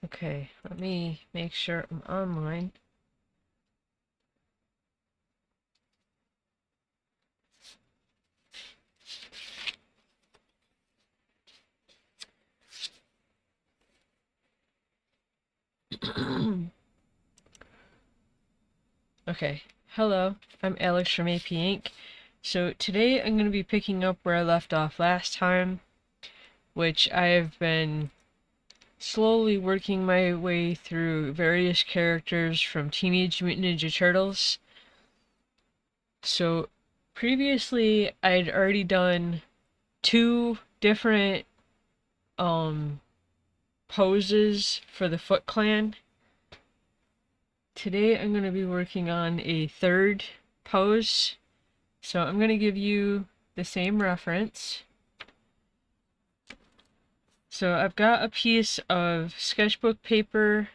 Okay, let me make sure I'm online. Okay, hello, I'm Alex from A.P.Ink. So today I'm going to be picking up where I left off last time, which I have been slowly working my way through various characters from Teenage Mutant Ninja Turtles. So previously I'd already done two different um poses for the Foot Clan. Today I'm going to be working on a third pose. So I'm going to give you the same reference. So I've got a piece of sketchbook paper,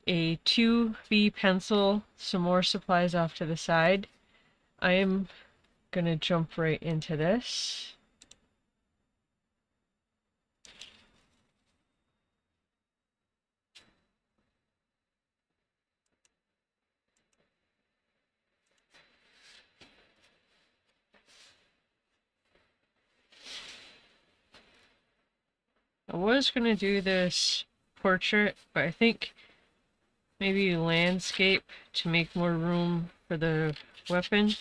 a 2B pencil, some more supplies off to the side. I am going to jump right into this. I was going to do this portrait, but I think maybe landscape to make more room for the weapon.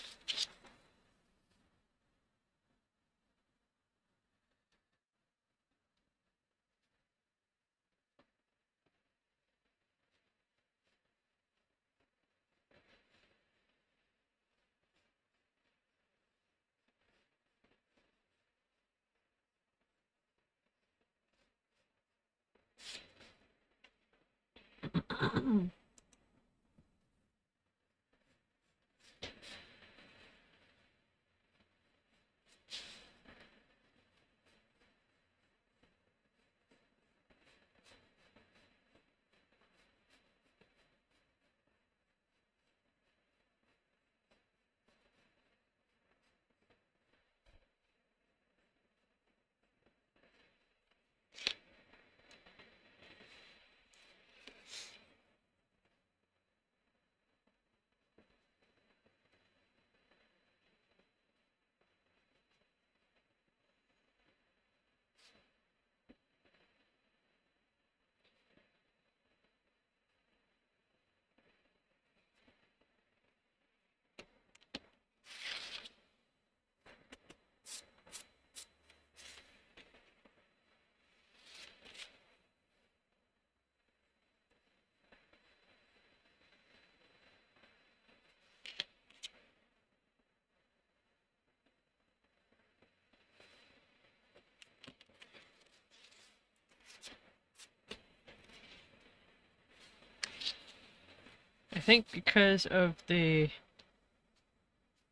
I think because of the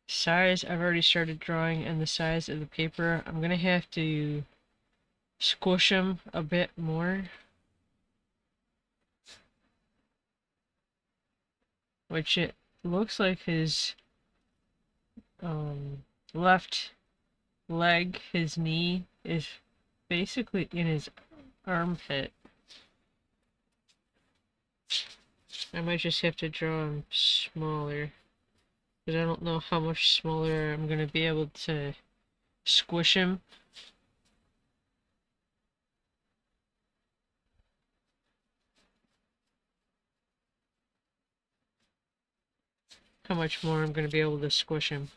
size I've already started drawing and the size of the paper, I'm gonna have to squish them a bit more, which it looks like his left leg, his knee, is basically in his armpit. I might just have to draw him smaller, because I don't know how much smaller I'm gonna be able to squish him. How much more I'm gonna be able to squish him.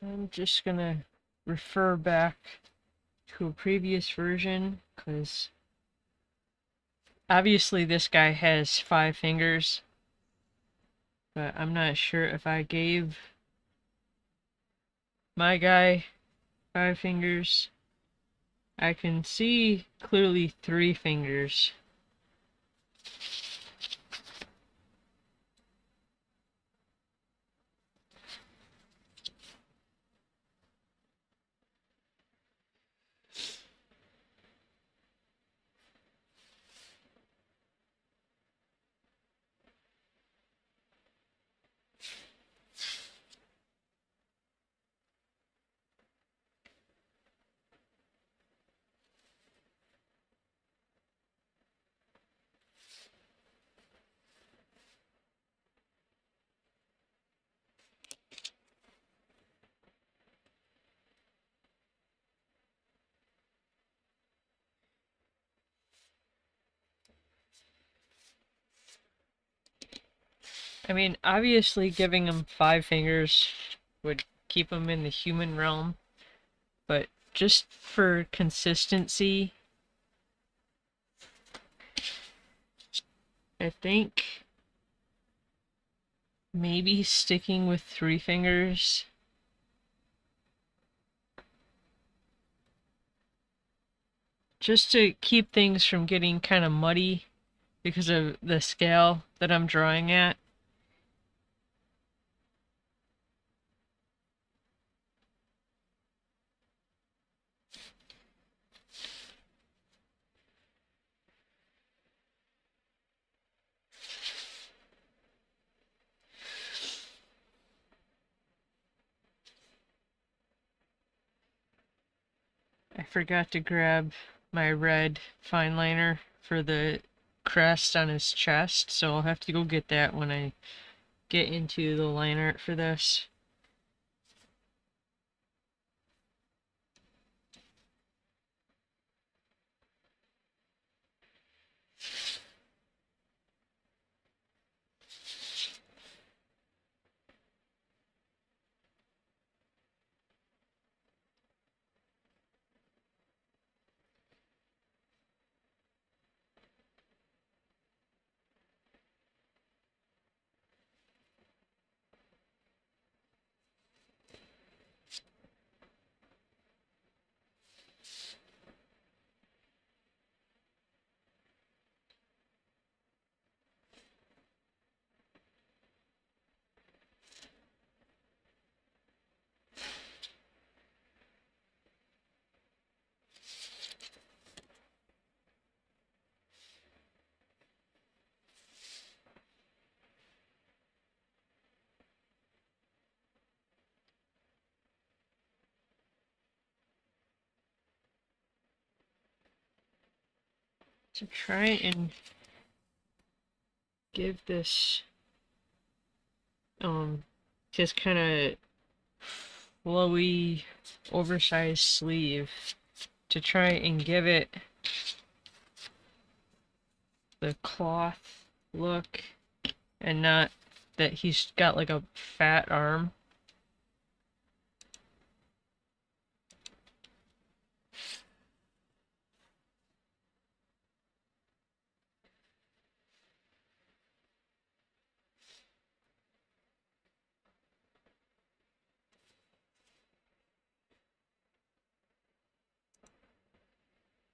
I'm just gonna refer back to a previous version because obviously this guy has 5 fingers, but I'm not sure if I gave my guy 5 fingers. I can see clearly 3 fingers. I mean, obviously giving him 5 fingers would keep him in the human realm, but just for consistency, I think maybe sticking with 3 fingers. Just to keep things from getting kind of muddy because of the scale that I'm drawing at. I forgot to grab my red fine liner for the crest on his chest, so I'll have to go get that when I get into the line art for this. To try and give this just kind of flowy, oversized sleeve, to try and give it the cloth look and not that he's got like a fat arm.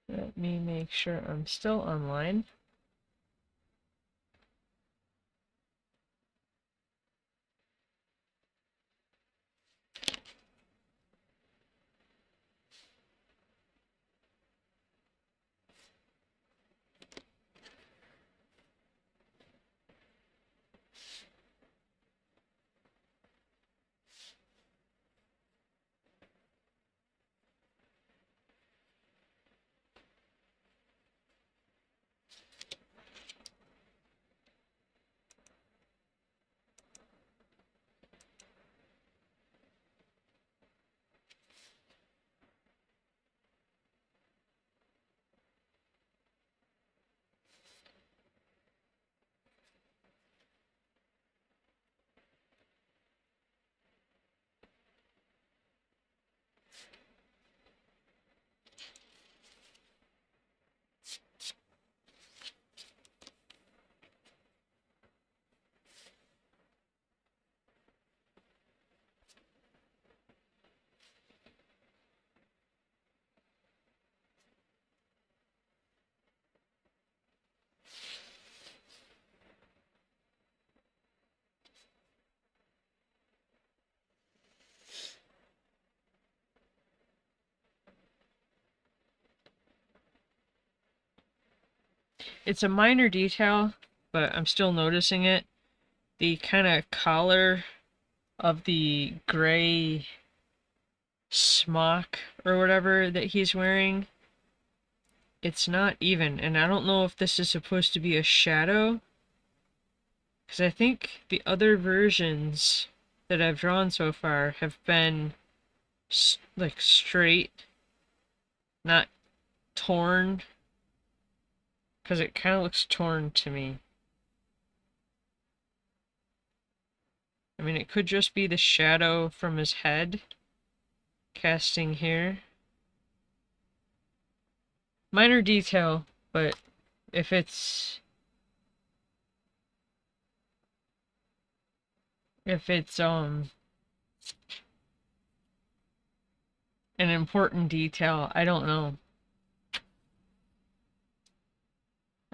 Let me make sure I'm still online. it's a minor detail, but I'm still noticing it. The kind of collar of the gray smock or whatever that he's wearing, it's not even, and I don't know if this is supposed to be a shadow, because I think the other versions that I've drawn so far have been like straight, not torn, because it kind of looks torn to me. I mean, it could just be the shadow from his head casting here. Minor detail, but if it's an important detail, I don't know.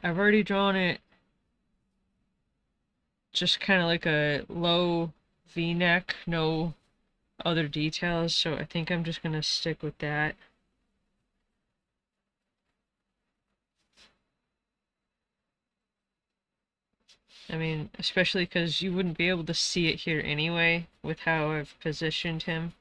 I've already drawn it just kind of like a low V-neck, no other details, so I think I'm just gonna stick with that. I mean, especially because you wouldn't be able to see it here anyway with how I've positioned him.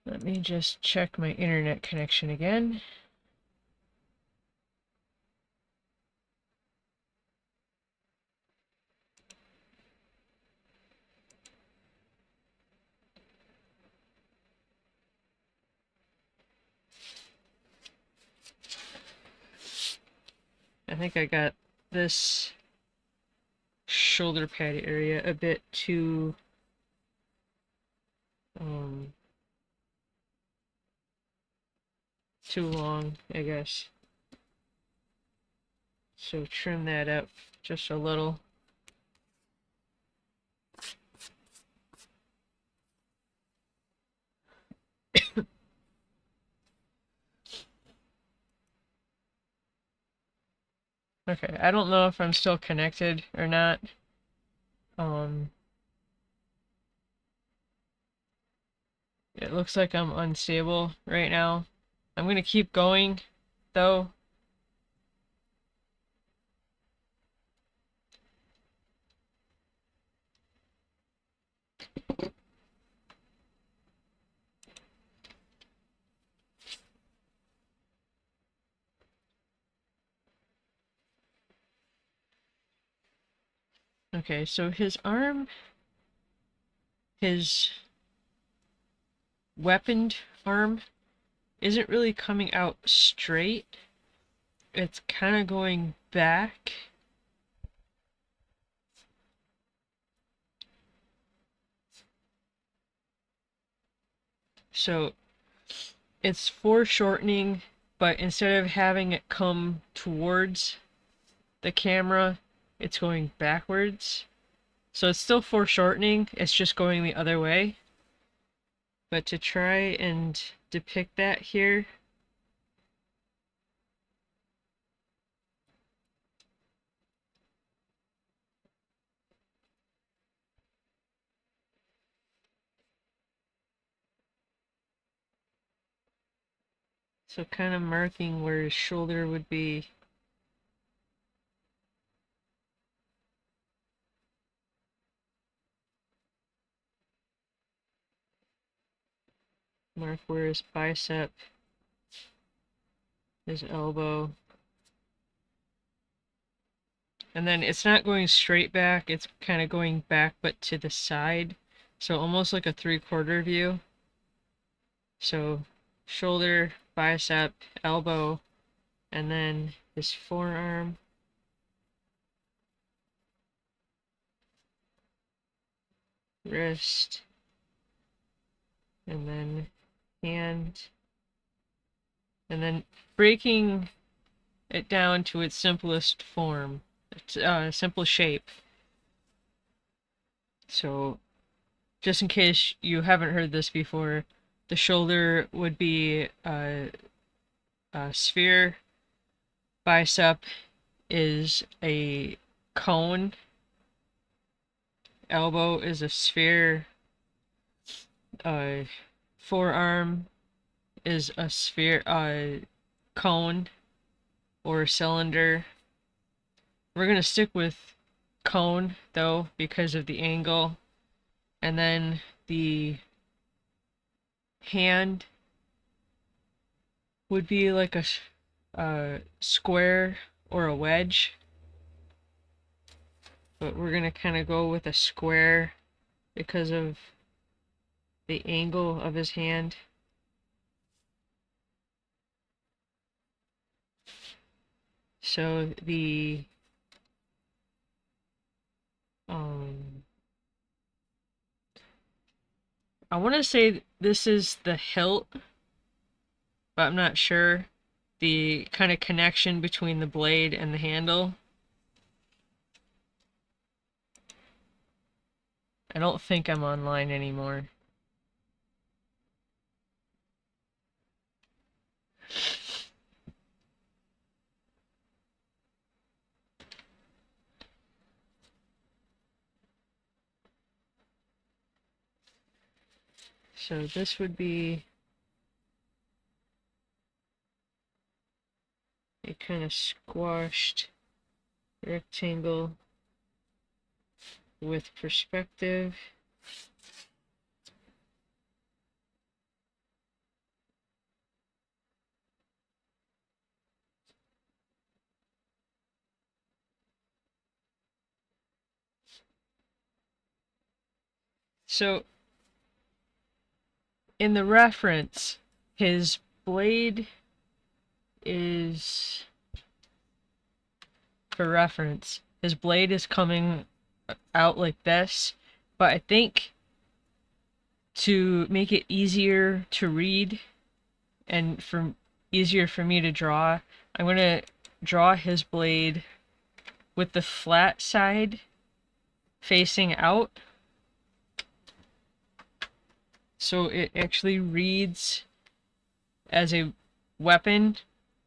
Let me just check my internet connection again. I think I got this shoulder pad area a bit um, too long, I guess. So trim that up just a little. Okay, I don't know if I'm still connected or not. It looks like I'm unstable right now. I'm gonna keep going, though. Okay, so his arm, his weaponed arm, isn't really coming out straight. It's kind of going back. So it's foreshortening, but instead of having it come towards the camera, it's going backwards. So it's still foreshortening, it's just going the other way. But to try and depict that here, so kind of marking where his shoulder would be. Mark where his bicep his elbow. And then it's not going straight back, it's kind of going back but to the side. So almost like a 3/4 view. So shoulder, bicep, elbow, and then his forearm. Wrist. And then hand. And then breaking it down to its simplest form. Its simple shape. So just in case you haven't heard this before, the shoulder would be a sphere, bicep is a cone, elbow is a sphere, uh, forearm is a sphere, cone or cylinder. We're gonna stick with cone though because of the angle, and then the hand would be like a square or a wedge, but we're gonna kind of go with a square because of the angle of his hand. So the I want to say this is the hilt, but I'm not sure. The kind of connection between the blade and the handle. I don't think I'm online anymore. So this would be a kind of squashed rectangle with perspective. So in the reference, his blade is, for reference, his blade is coming out like this, but I think to make it easier to read and easier for me to draw, I'm going to draw his blade with the flat side facing out, so it actually reads as a weapon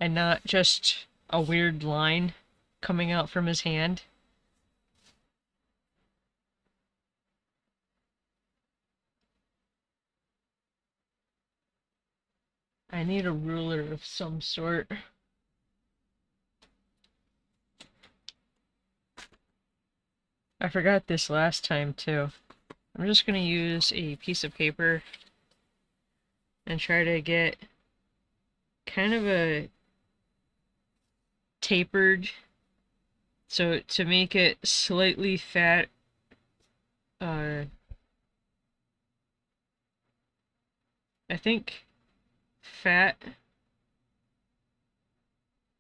and not just a weird line coming out from his hand. I need a ruler of some sort. I forgot this last time too. I'm just going to use a piece of paper and try to get kind of a tapered, so to make it slightly fat, I think fat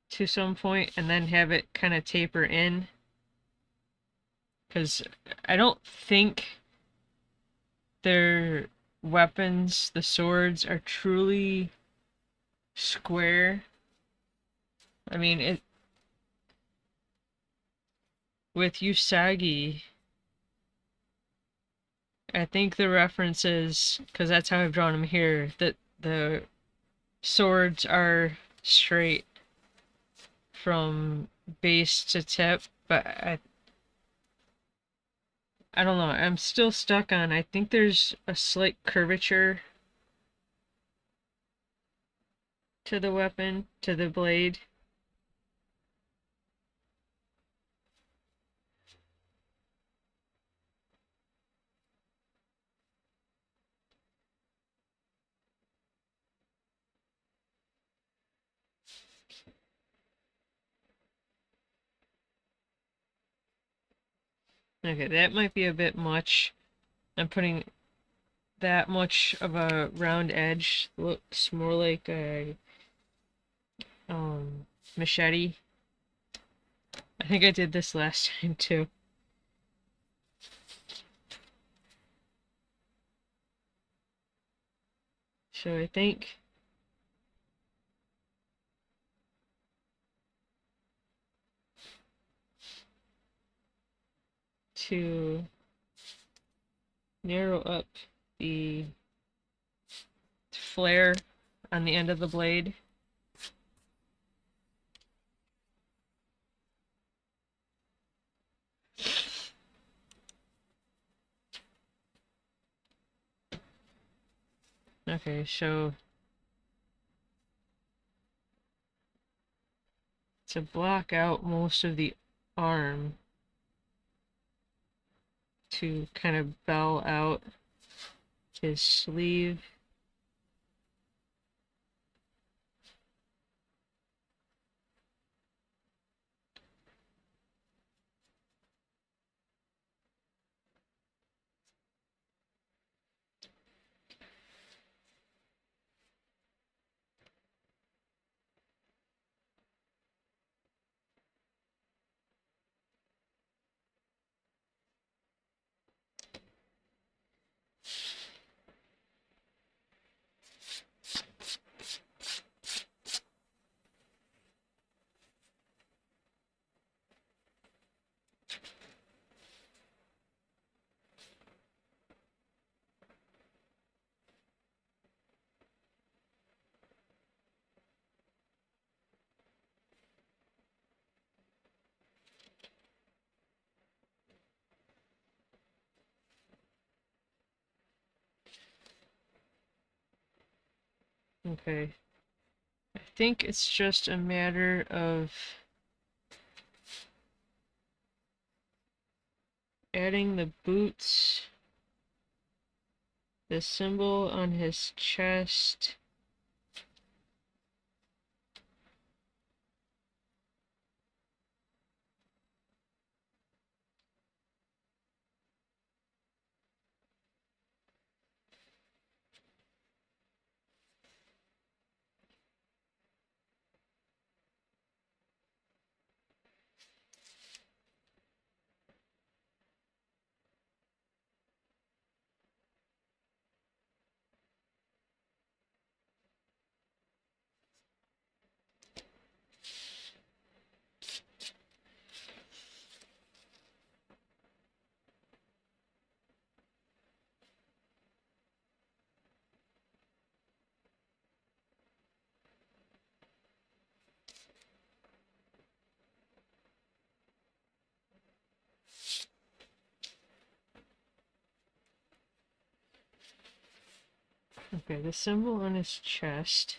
to some point and then have it kind of taper in, because I don't think their weapons, the swords, are truly square. I mean, with Usagi, I think the reference is, because that's how I've drawn them here, that the swords are straight from base to tip, but I don't know. I'm still stuck on, I think there's a slight curvature to the weapon, to the blade. Okay, that might be a bit much. I'm putting that much of a round edge. Looks more like a machete. I think I did this last time too. So I think to narrow up the flare on the end of the blade, okay, so to block out most of the arm, to kind of bell out his sleeve. Okay, I think it's just a matter of adding the boots, the symbol on his chest, okay, the symbol on his chest,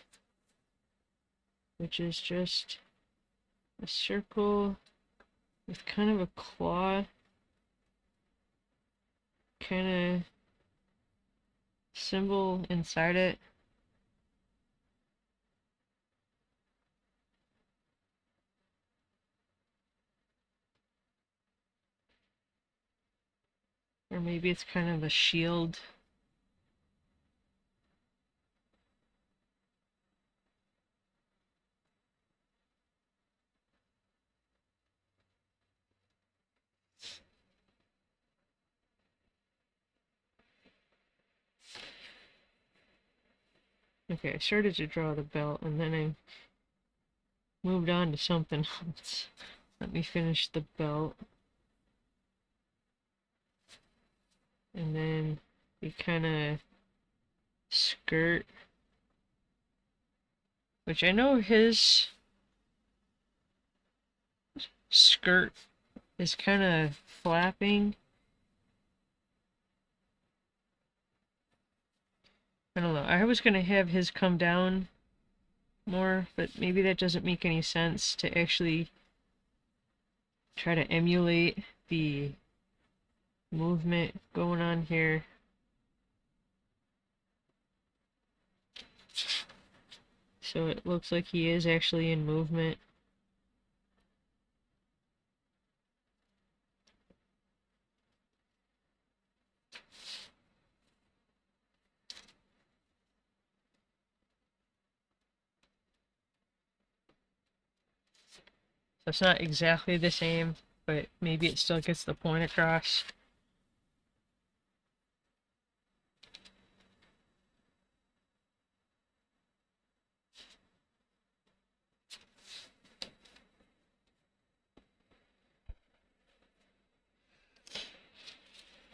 which is just a circle with kind of a claw kind of symbol inside it. Or maybe it's kind of a shield. Okay, I started to draw the belt and then I moved on to something else. Let me finish the belt. And then the kind of skirt, which I know his skirt is kind of flapping. I don't know. I was gonna have his come down more, but maybe that doesn't make any sense to actually try to emulate the movement going on here. So it looks like he is actually in movement. So it's not exactly the same, but maybe it still gets the point across.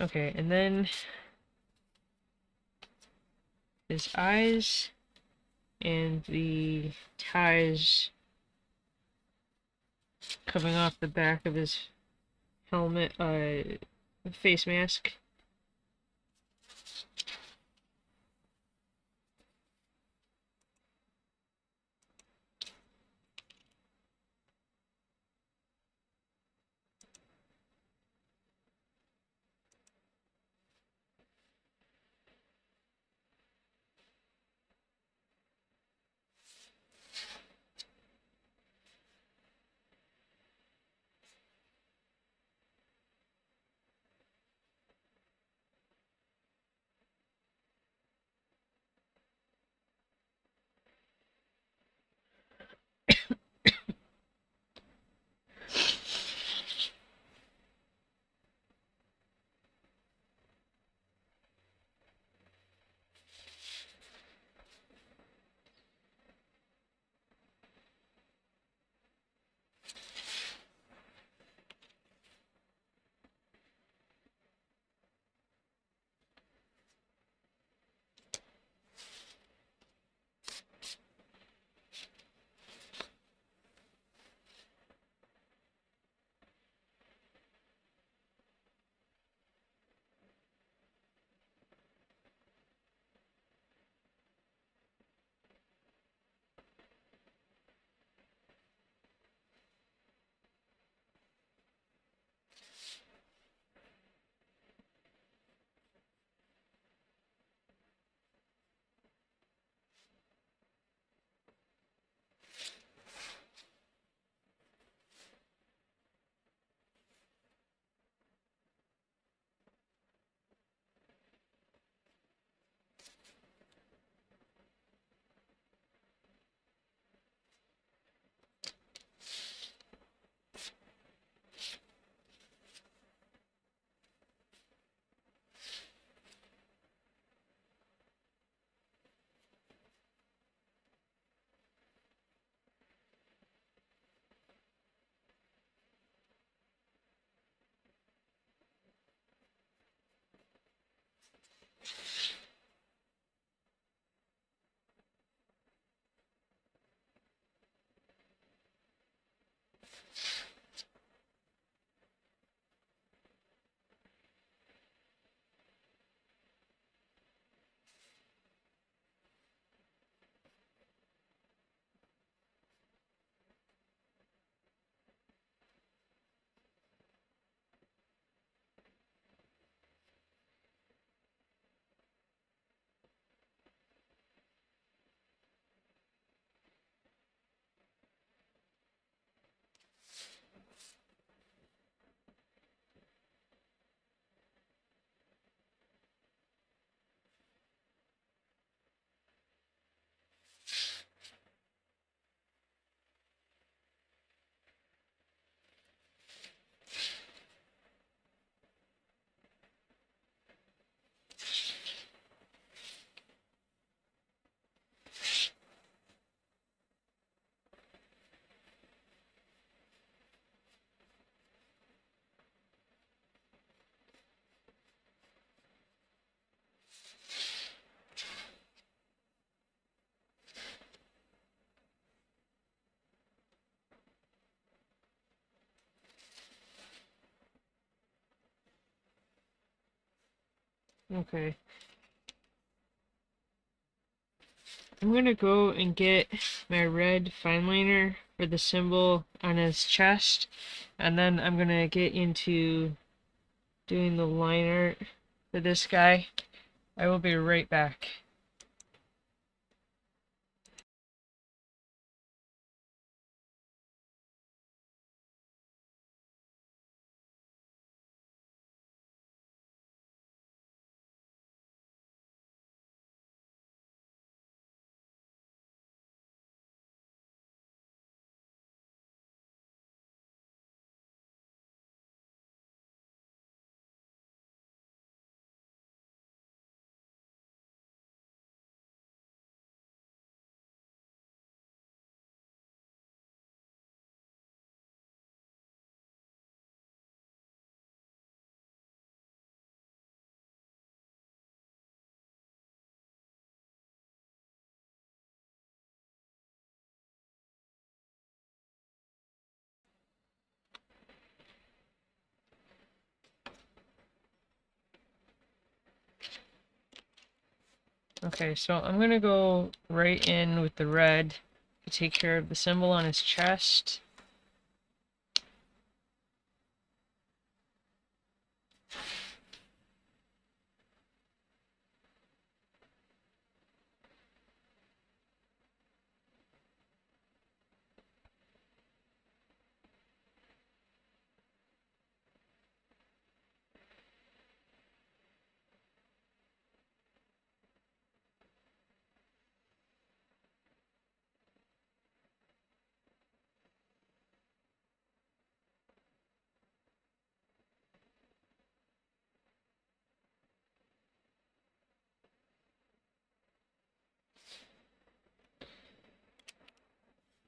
Okay, and then his eyes and the ties coming off the back of his helmet, face mask. Okay. I'm gonna go and get my red fine liner for the symbol on his chest, and then I'm gonna get into doing the line art for this guy. I will be right back. Okay, so I'm gonna go right in with the red to take care of the symbol on his chest.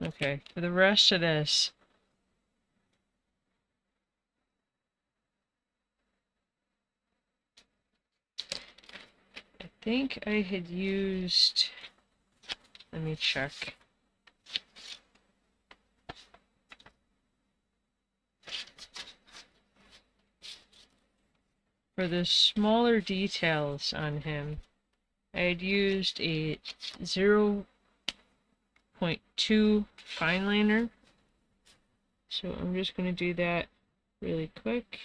Okay, for the rest of this, I think I had used, let me check. For the smaller details on him, I had used a 0.2 fine liner. So I'm just going to do that really quick.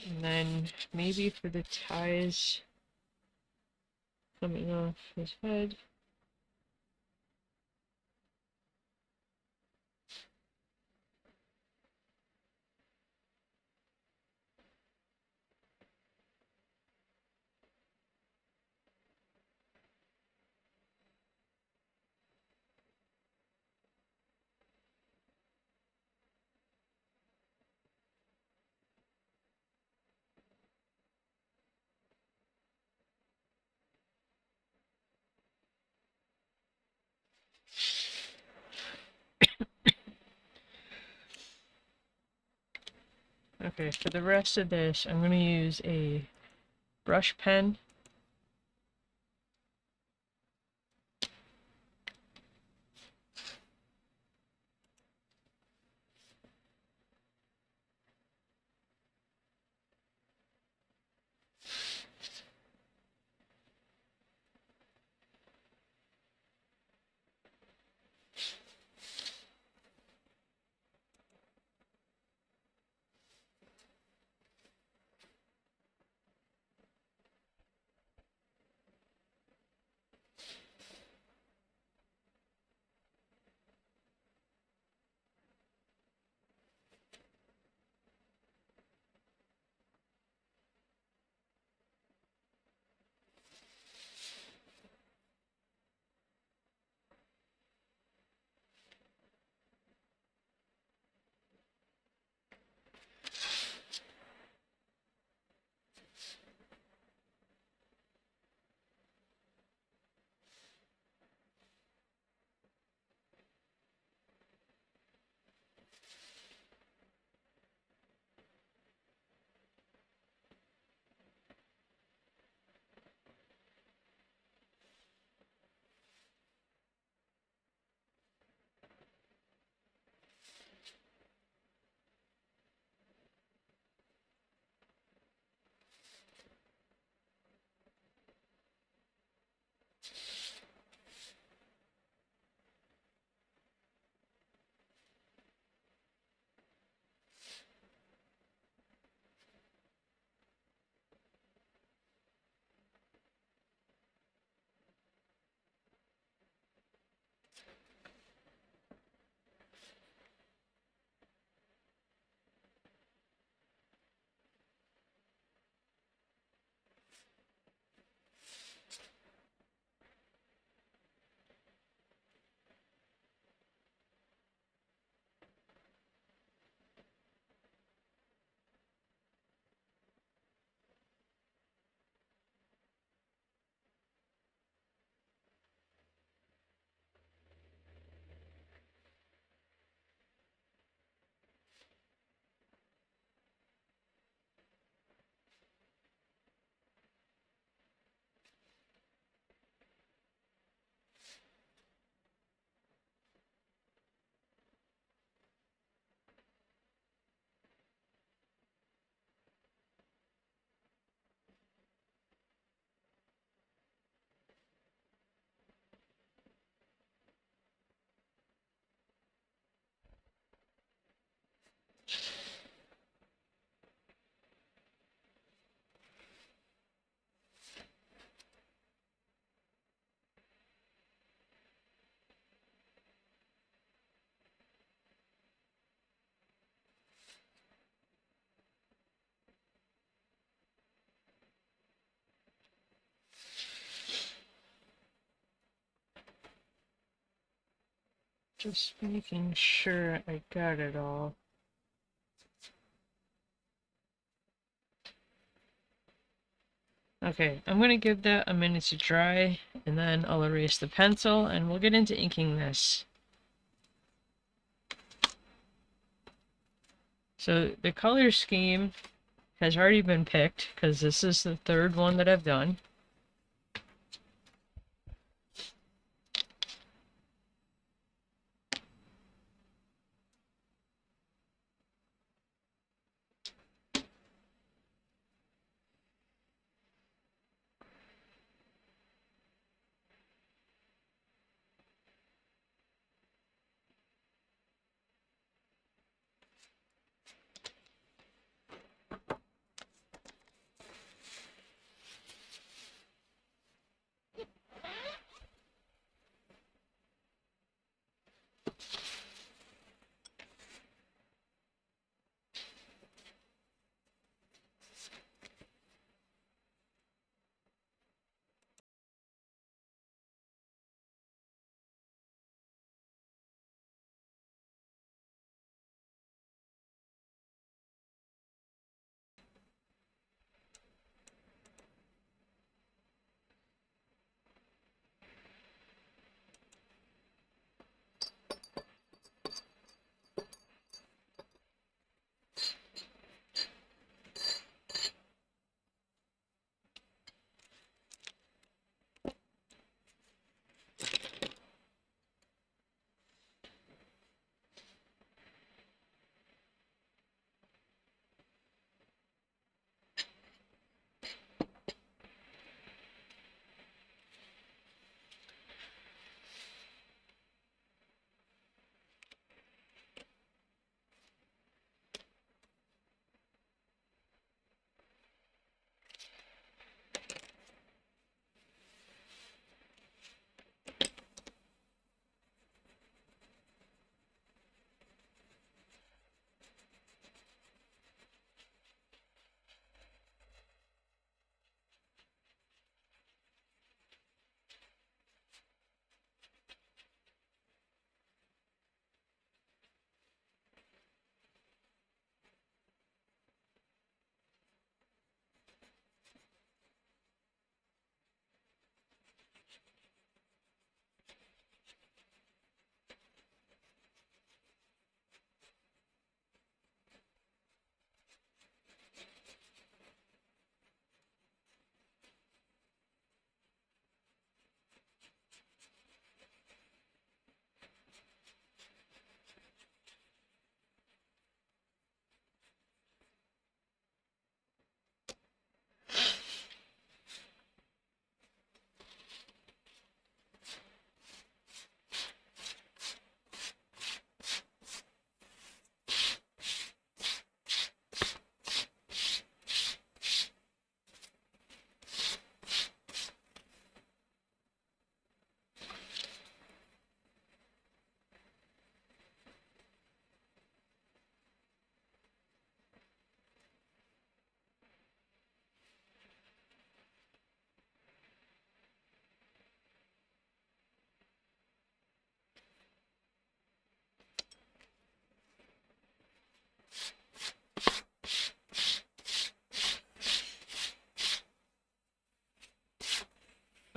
And then maybe for the ties coming off his head. Okay, for the rest of this, I'm going to use a brush pen. Just making sure I got it all. Okay, I'm gonna give that a minute to dry, and then I'll erase the pencil, and we'll get into inking this. So the color scheme has already been picked, because this is the third one that I've done.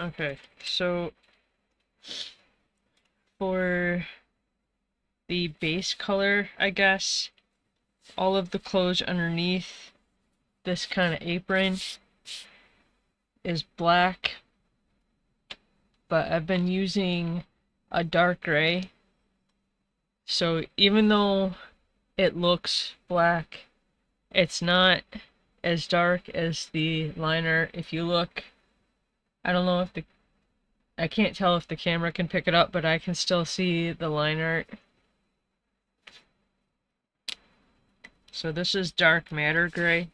Okay, so for the base color, I guess, all of the clothes underneath this kind of apron is black, but I've been using a dark gray. So even though it looks black, it's not as dark as the liner. If you look, I don't know if I can't tell if the camera can pick it up, but I can still see the line art. So this is dark matter gray.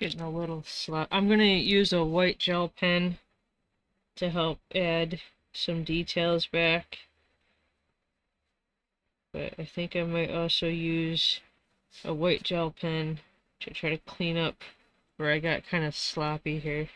getting a little slop. I'm gonna use a white gel pen to help add some details back. But I think I might also use a white gel pen to try to clean up where I got kind of sloppy here.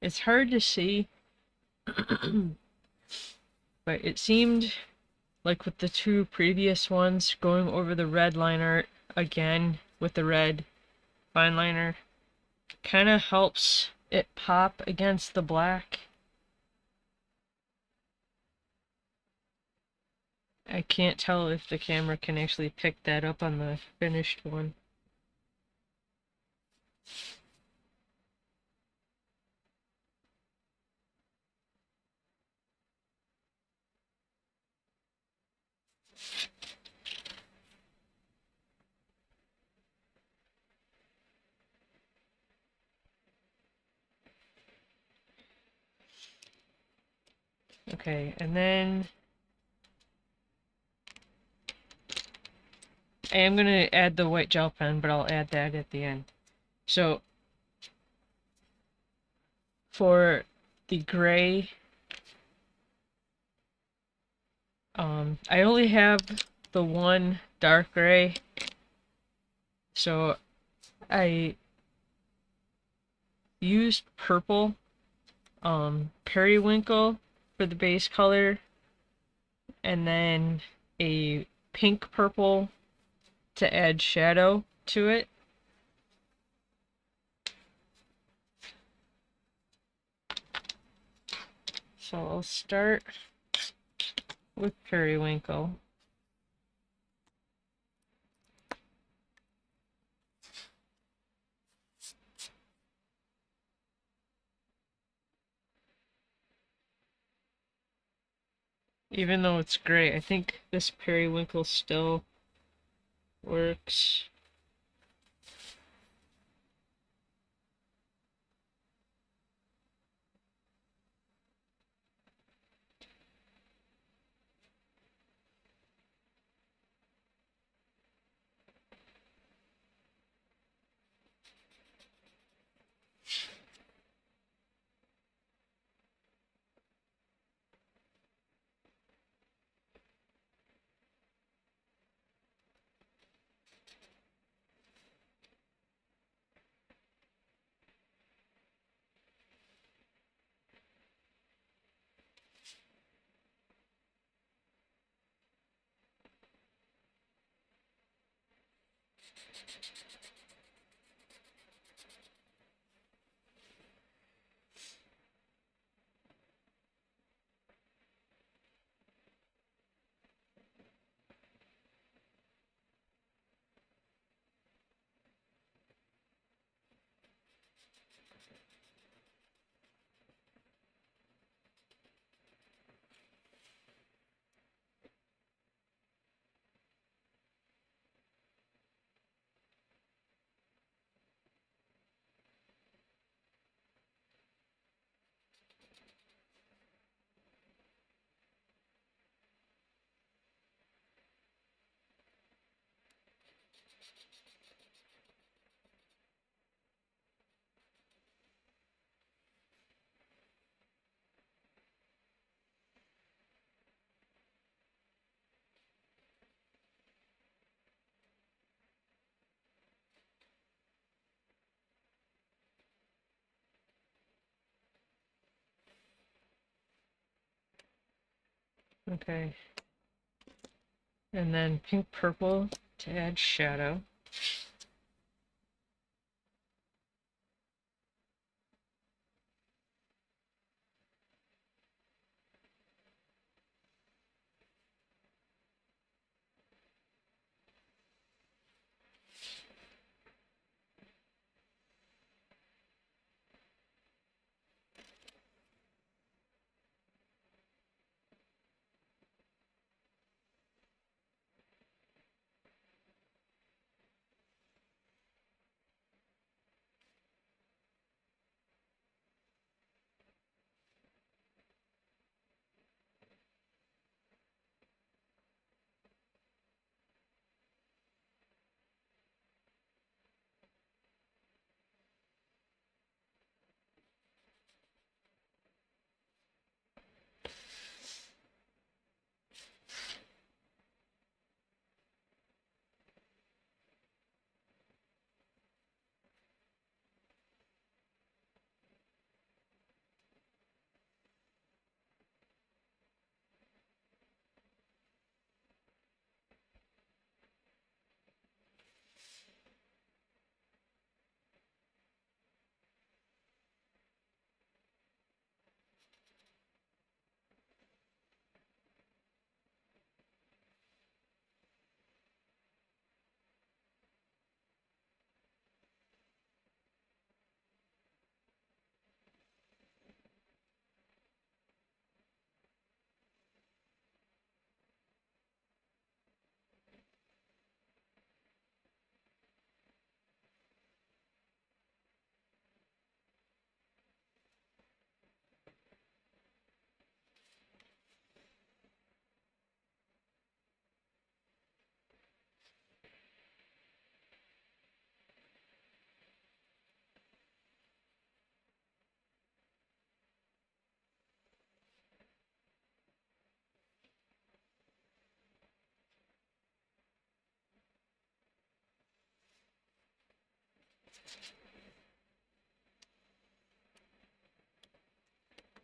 It's hard to see, but it seemed like with the two previous ones, going over the red line art again with the red fine liner kind of helps it pop against the black. I can't tell if the camera can actually pick that up on the finished one. Okay, and then I am going to add the white gel pen, but I'll add that at the end. So, for the gray, I only have the one dark gray, so I used purple, periwinkle for the base color, and then a pink purple to add shadow to it. So I'll start with periwinkle. Even though it's gray, I think this periwinkle still works. Okay. And then pink purple to add shadow.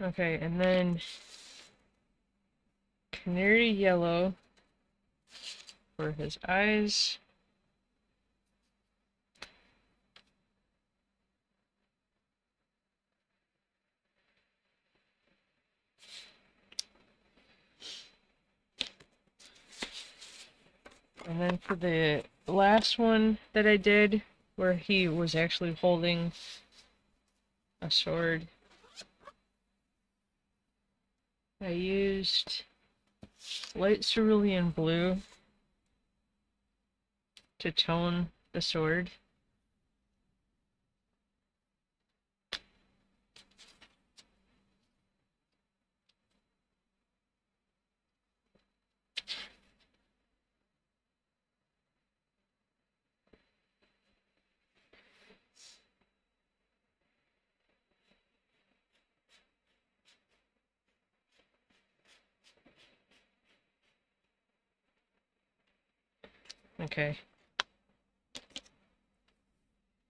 Okay, and then canary yellow for his eyes. And then for the last one that I did, where he was actually holding a sword, I used light cerulean blue to tone the sword. Okay.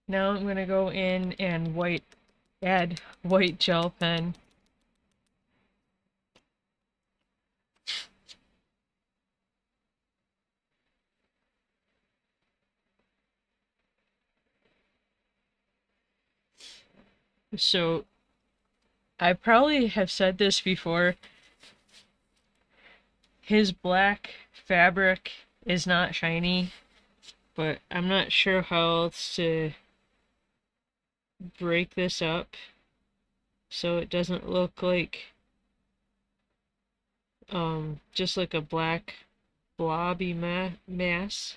Now I'm going to go in and add white gel pen. So I probably have said this before. His black fabric is not shiny, but I'm not sure how else to break this up so it doesn't look like just like a black blobby mass.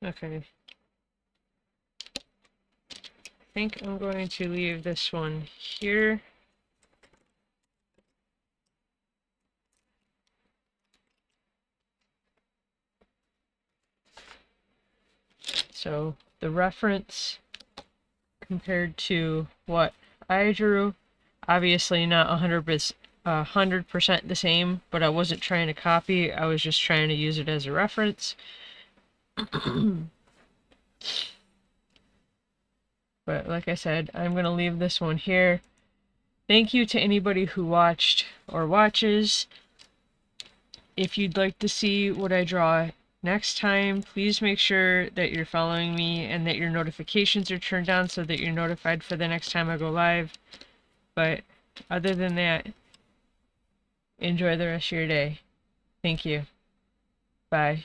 Okay. I think I'm going to leave this one here. So the reference compared to what I drew, obviously not 100% the same, but I wasn't trying to copy, I was just trying to use it as a reference. But like I said, I'm going to leave this one here. Thank you to anybody who watched or watches. If you'd like to see what I draw next time, please make sure that you're following me and that your notifications are turned on so that you're notified for the next time I go live. But other than that, enjoy the rest of your day. Thank you. Bye.